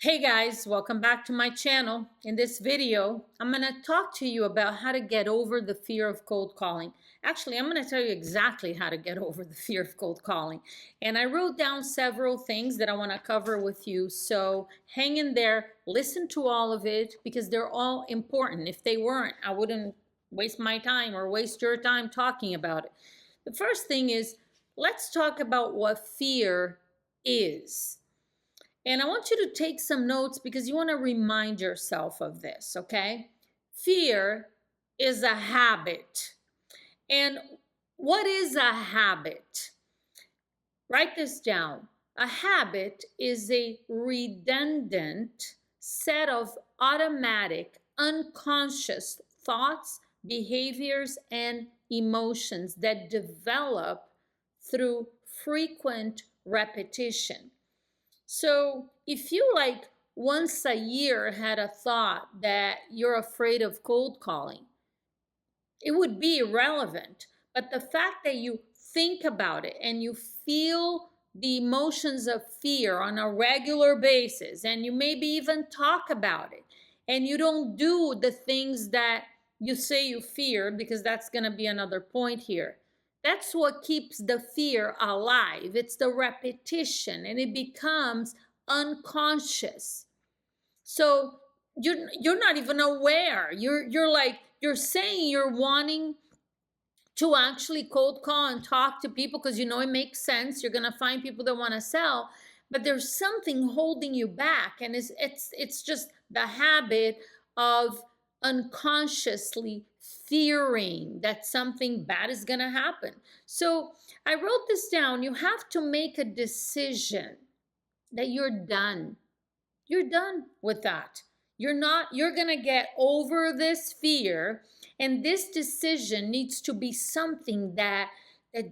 Hey guys, welcome back to my channel. In this video, I'm going to talk to you about how to get over the fear of cold calling. Actually, I'm going to tell you exactly how to get over the fear of cold calling. And I wrote down several things that I want to cover with you. So hang in there, listen to all of it because they're all important. If they weren't, I wouldn't waste my time or waste your time talking about it. The first thing is, let's talk about what fear is. And I want you to take some notes because you want to remind yourself of this, okay? Fear is a habit. And what is a habit? Write this down. A habit is a redundant set of automatic, unconscious thoughts, behaviors, and emotions that develop through frequent repetition. So if you once a year had a thought that you're afraid of cold calling, it would be irrelevant. But the fact that you think about it and you feel the emotions of fear on a regular basis, and you maybe even talk about it, and you don't do the things that you say you fear, because that's going to be another point here. That's what keeps the fear alive. It's the repetition, and it becomes unconscious. So you're not even aware. You're saying you're wanting to actually cold call and talk to people because you know it makes sense. You're going to find people that want to sell, but there's something holding you back, and it's just the habit of unconsciously fearing that something bad is going to happen. So I wrote this down. You have to make a decision that you're done. You're done with that. You're going to get over this fear, and this decision needs to be something that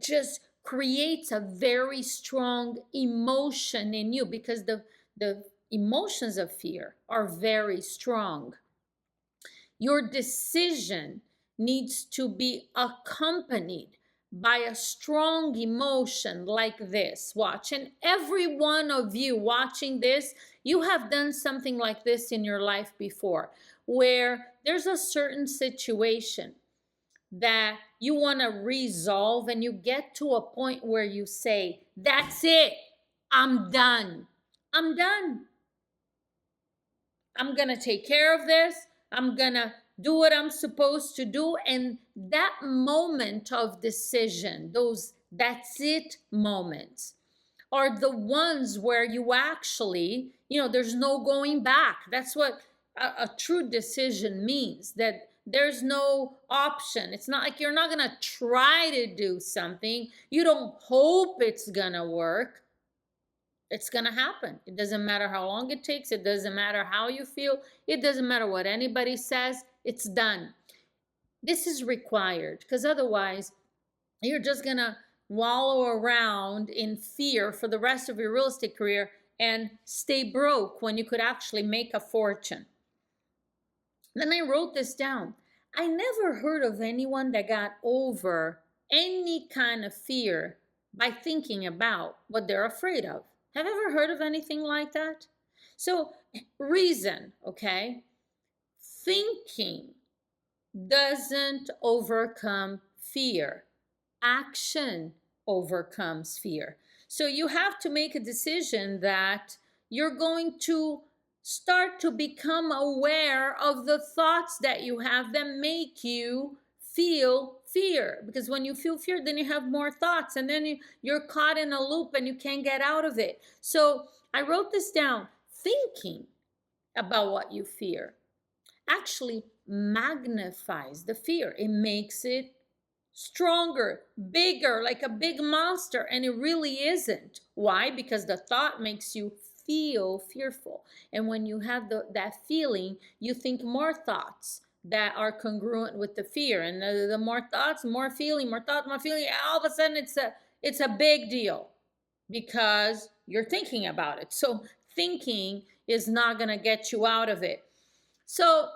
just creates a very strong emotion in you, because the emotions of fear are very strong. Your decision needs to be accompanied by a strong emotion like this. Watch. And every one of you watching this, you have done something like this in your life before, where there's a certain situation that you want to resolve, and you get to a point where you say, that's it. I'm done. I'm done. I'm going to take care of this. I'm going to do what I'm supposed to do. And that moment of decision, those that's it moments, are the ones where you actually, there's no going back. That's what a true decision means, that there's no option. It's not like you're not going to try to do something. You don't hope it's going to work. It's going to happen. It doesn't matter how long it takes. It doesn't matter how you feel. It doesn't matter what anybody says. It's done. This is required, because otherwise you're just going to wallow around in fear for the rest of your real estate career and stay broke when you could actually make a fortune. Then I wrote this down. I never heard of anyone that got over any kind of fear by thinking about what they're afraid of. Have you ever heard of anything like that? So, reason, okay? Thinking doesn't overcome fear. Action overcomes fear. So you have to make a decision that you're going to start to become aware of the thoughts that you have that make you feel fear, because when you feel fear, then you have more thoughts, and then you're caught in a loop and you can't get out of it. So I wrote this down. Thinking about what you fear actually magnifies the fear. It makes it stronger, bigger, like a big monster, and it really isn't. Why? Because the thought makes you feel fearful, and when you have that feeling, you think more thoughts that are congruent with the fear, and the more thoughts, more feeling, more thoughts, more feeling. All of a sudden, it's a big deal because you're thinking about it. So thinking is not going to get you out of it. So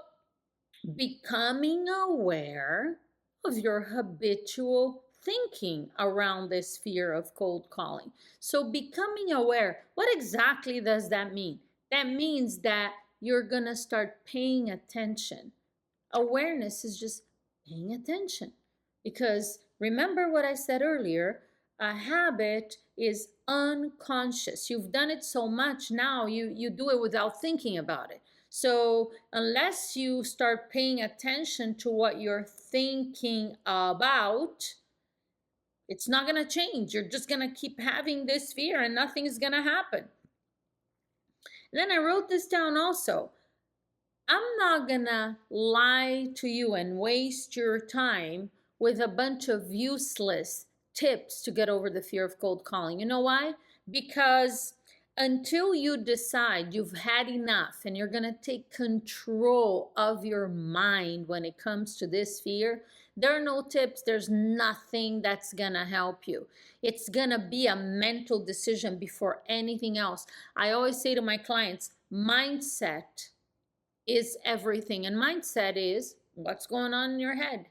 becoming aware of your habitual thinking around this fear of cold calling. So becoming aware, what exactly does that mean? That means that you're going to start paying attention. Awareness is just paying attention. Because remember what I said earlier, a habit is unconscious. You've done it so much now, you do it without thinking about it. So unless you start paying attention to what you're thinking about, it's not going to change. You're just going to keep having this fear and nothing is going to happen. And then I wrote this down also. I'm not gonna lie to you and waste your time with a bunch of useless tips to get over the fear of cold calling. You know why? Because until you decide you've had enough and you're gonna take control of your mind when it comes to this fear, there are no tips, there's nothing that's gonna help you. It's gonna be a mental decision before anything else. I always say to my clients, mindset is everything. And mindset is what's going on in your head.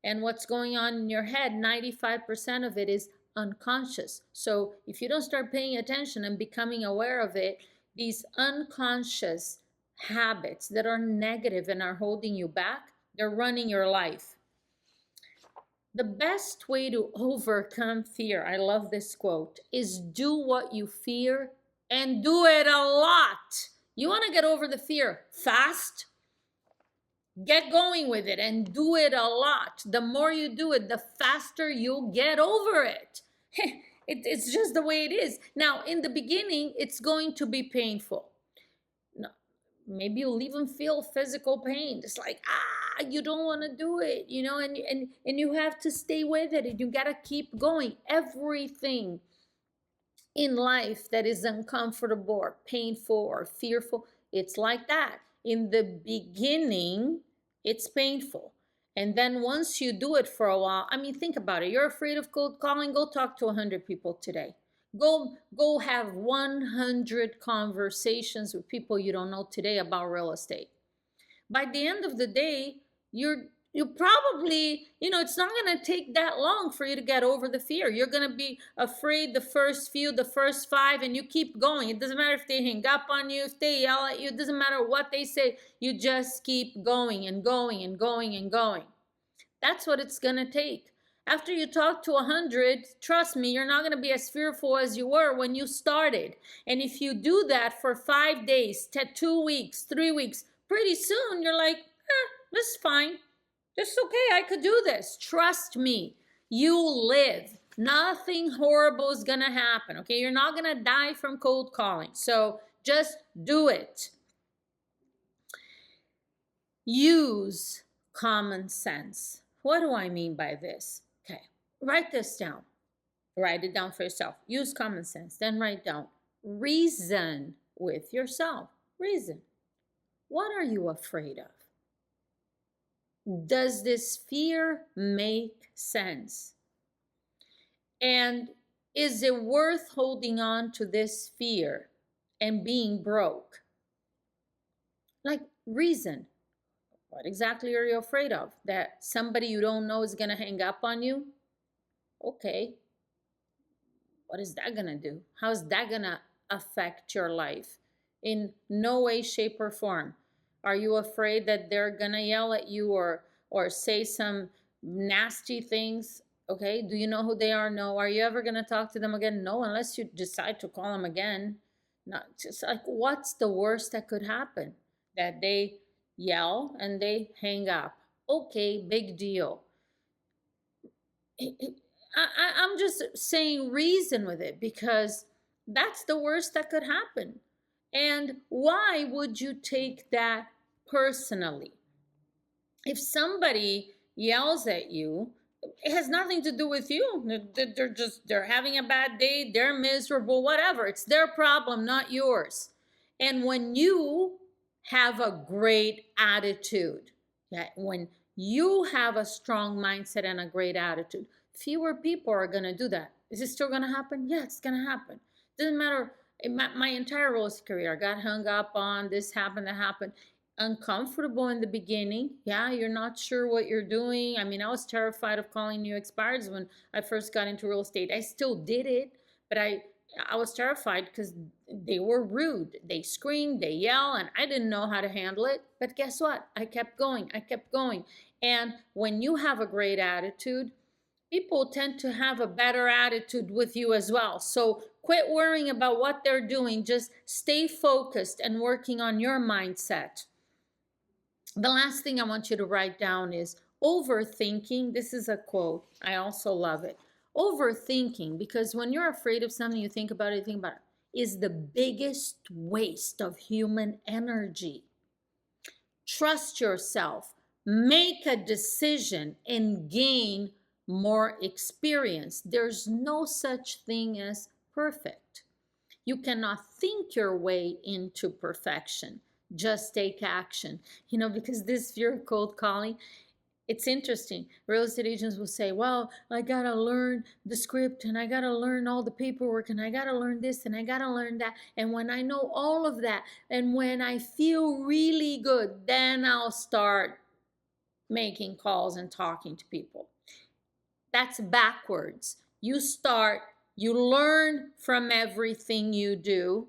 And what's going on in your head, 95% of it is unconscious. So if you don't start paying attention and becoming aware of it, these unconscious habits that are negative and are holding you back, they're running your life. The best way to overcome fear, I love this quote, is do what you fear and do it a lot. You want to get over the fear fast? Get going with it and do it a lot. The more you do it, the faster you'll get over it. It's just the way it is. Now, in the beginning, it's going to be painful. No, maybe you'll even feel physical pain. It's like, you don't want to do it, you know, and you have to stay with it and you got to keep going. Everything in life that is uncomfortable or painful or fearful, it's like that. In the beginning, it's painful. And then once you do it for a while, I mean, think about it. You're afraid of cold calling? Go talk to 100 people today. Go have 100 conversations with people you don't know today about real estate. By the end of the day, you probably, it's not going to take that long for you to get over the fear. You're going to be afraid the first 5, and you keep going. It doesn't matter if they hang up on you, if they yell at you, it doesn't matter what they say. You just keep going and going and going and going. That's what it's going to take. After you talk to 100, trust me, you're not going to be as fearful as you were when you started. And if you do that for 5 days, 2 weeks, 3 weeks, pretty soon you're like, this is fine. This is okay. I could do this. Trust me. You'll live. Nothing horrible is going to happen. Okay. You're not going to die from cold calling. So just do it. Use common sense. What do I mean by this? Okay. Write this down. Write it down for yourself. Use common sense. Then write down. Reason with yourself. Reason. What are you afraid of? Does this fear make sense? And is it worth holding on to this fear and being broke? Like, reason. What exactly are you afraid of? That somebody you don't know is going to hang up on you? Okay. What is that going to do? How is that going to affect your life? In no way, shape, or form. Are you afraid that they're gonna yell at you or say some nasty things? Okay, do you know who they are? No. Are you ever gonna talk to them again? No, unless you decide to call them again. Not just like, what's the worst that could happen? That they yell and they hang up. Okay, big deal. I'm just saying reason with it because that's the worst that could happen. And why would you take that personally? If somebody yells at you, it has nothing to do with you. They're having a bad day, they're miserable, whatever. It's their problem, not yours. And when you have a great attitude, when you have a strong mindset and a great attitude, fewer people are going to do that. Is it still going to happen? Yeah, it's going to happen. Doesn't matter. My entire real estate career, I got hung up on this happened, that happened. Uncomfortable in the beginning. Yeah, you're not sure what you're doing. I mean, I was terrified of calling new expireds when I first got into real estate. I still did it, but I was terrified because they were rude. They screamed, they yelled, and I didn't know how to handle it. But guess what? I kept going. I kept going. And when you have a great attitude, people tend to have a better attitude with you as well. So quit worrying about what they're doing. Just stay focused and working on your mindset. The last thing I want you to write down is overthinking. This is a quote. I also love it. Overthinking, because when you're afraid of something, you think about it, is the biggest waste of human energy. Trust yourself, make a decision, and gain more experience. There's no such thing as perfect. You cannot think your way into perfection. Just take action. Because this fear of cold calling, it's interesting. Real estate agents will say, well, I got to learn the script and I got to learn all the paperwork and I got to learn this and I got to learn that. And when I know all of that and when I feel really good, then I'll start making calls and talking to people. That's backwards. You start, you learn from everything you do,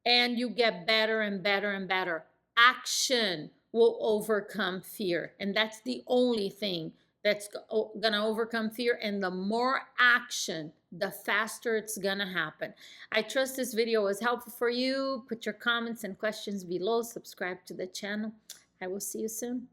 and you get better and better and better. Action will overcome fear, and that's the only thing that's going to overcome fear. And the more action, the faster it's going to happen. I trust this video was helpful for you. Put your comments and questions below. Subscribe to the channel. I will see you soon.